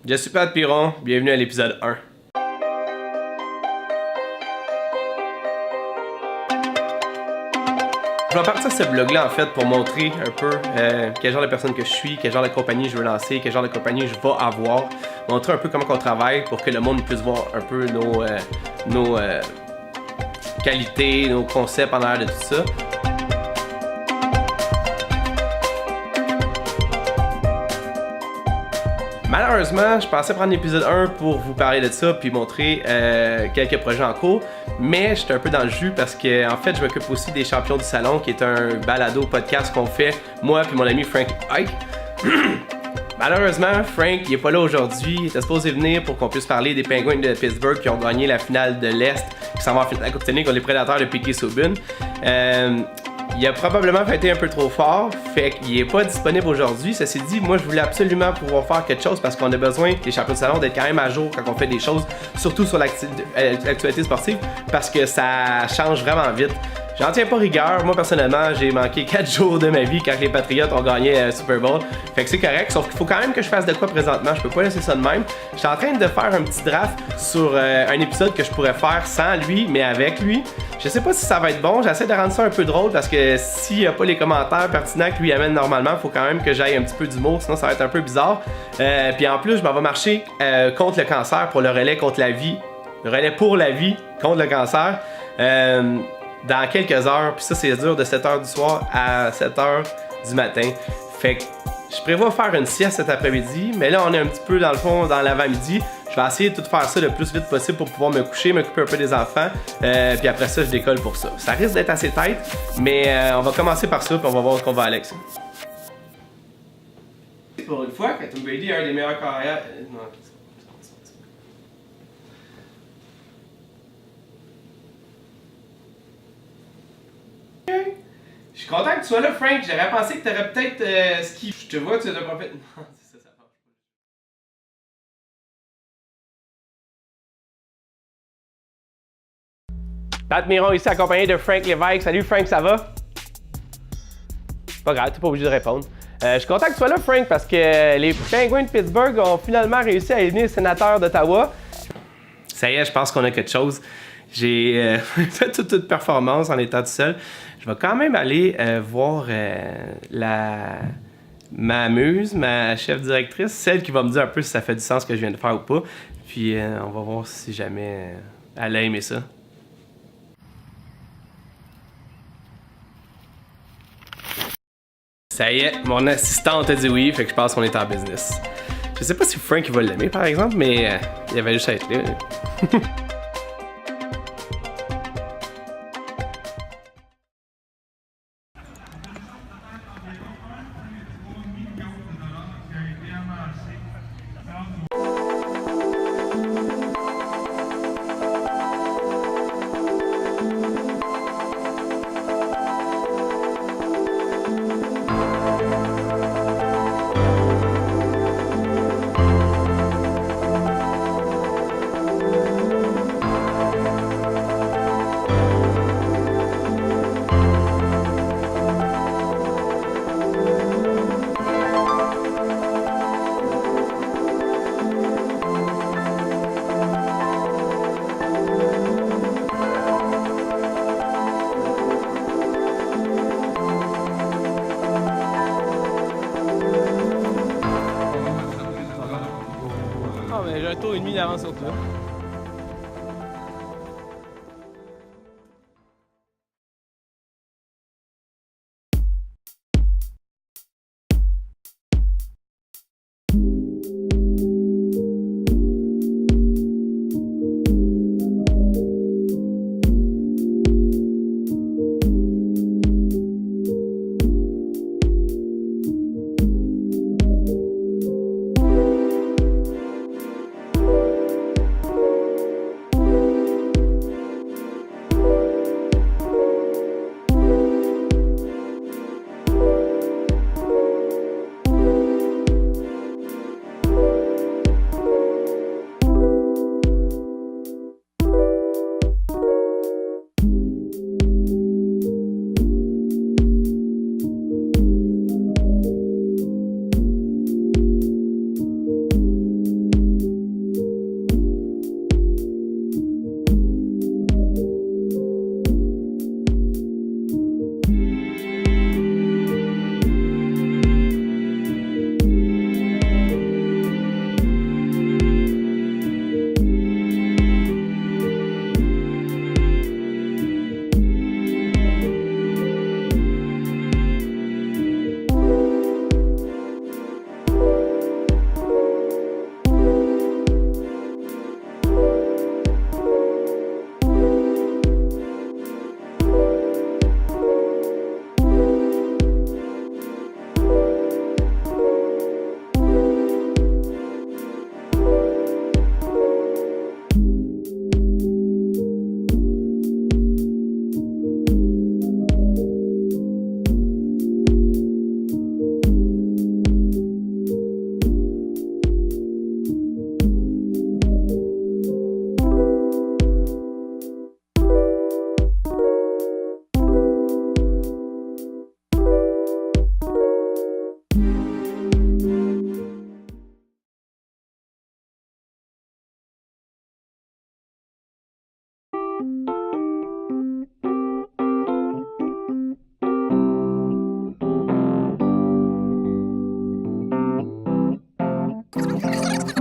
Je suis Pat Piron, bienvenue à l'épisode 1. Je vais partir de ce blog-là en fait pour montrer un peu quel genre de personne que je suis, quel genre de compagnie je veux lancer, quel genre de compagnie je vais avoir, montrer un peu comment on travaille pour que le monde puisse voir un peu nos qualités, nos concepts en arrière de tout ça. Malheureusement, je pensais prendre l'épisode 1 pour vous parler de ça puis montrer quelques projets en cours, mais j'étais un peu dans le jus parce que en fait, je m'occupe aussi des Champions du Salon, qui est un balado podcast qu'on fait, moi puis mon ami Frank Ike. Malheureusement, Frank, il est pas là aujourd'hui. Il était supposé venir pour qu'on puisse parler des Penguins de Pittsburgh qui ont gagné la finale de l'Est, qui s'en vont en finale de la Coupe Stanley contre les Prédateurs de Piquet-Souben. Il a probablement fêté un peu trop fort, fait qu'il est pas disponible aujourd'hui. Ceci dit, moi je voulais absolument pouvoir faire quelque chose parce qu'on a besoin, les champions de salon, d'être quand même à jour quand on fait des choses, surtout sur l'actualité sportive, parce que ça change vraiment vite. J'en tiens pas rigueur. Moi, personnellement, j'ai manqué 4 jours de ma vie quand les Patriots ont gagné le Super Bowl. Fait que c'est correct, sauf qu'il faut quand même que je fasse de quoi présentement. Je peux pas laisser ça de même. Je suis en train de faire un petit draft sur un épisode que je pourrais faire sans lui, mais avec lui. Je sais pas si ça va être bon. J'essaie de rendre ça un peu drôle parce que s'il n'y a pas les commentaires pertinents que lui amène normalement, il faut quand même que j'aille un petit peu d'humour, sinon ça va être un peu bizarre. Puis en plus, je m'en vais marcher contre le cancer pour le relais contre la vie. Le relais pour la vie contre le cancer. Dans quelques heures, puis ça c'est dur de 7h du soir à 7h du matin. Fait que je prévois faire une sieste cet après-midi, mais là on est un petit peu dans le fond dans l'avant-midi. Je vais essayer de tout faire ça le plus vite possible pour pouvoir me coucher, m'occuper un peu des enfants, puis après ça je décolle pour ça. Ça risque d'être assez tête, mais on va commencer par ça, puis on va voir où on va aller avec ça. Pour une fois, quand Tom Brady est un des meilleurs carrières... Non. Je suis content que tu sois là, Frank. J'aurais pensé que t'aurais peut-être ski. Je te vois, tu l'as pas fait. Non, c'est ça, ça marche pas. Pat Miron ici, accompagné de Frank Lévesque. Salut Frank, ça va? Pas grave, t'es pas obligé de répondre. Je suis content que tu sois là, Frank, parce que les Penguins de Pittsburgh ont finalement réussi à éliminer le sénateur d'Ottawa. Ça y est, je pense qu'on a quelque chose. J'ai fait toute une performance en étant tout seul. Je vais quand même aller voir ma muse, ma chef directrice, celle qui va me dire un peu si ça fait du sens ce que je viens de faire ou pas. Puis on va voir si jamais elle a aimé ça. Ça y est, mon assistante a dit oui, fait que je pense qu'on est en business. Je sais pas si Frank va l'aimer par exemple, mais il avait juste à être là. J'ai un tour et demi d'avance sur toi. bientôt.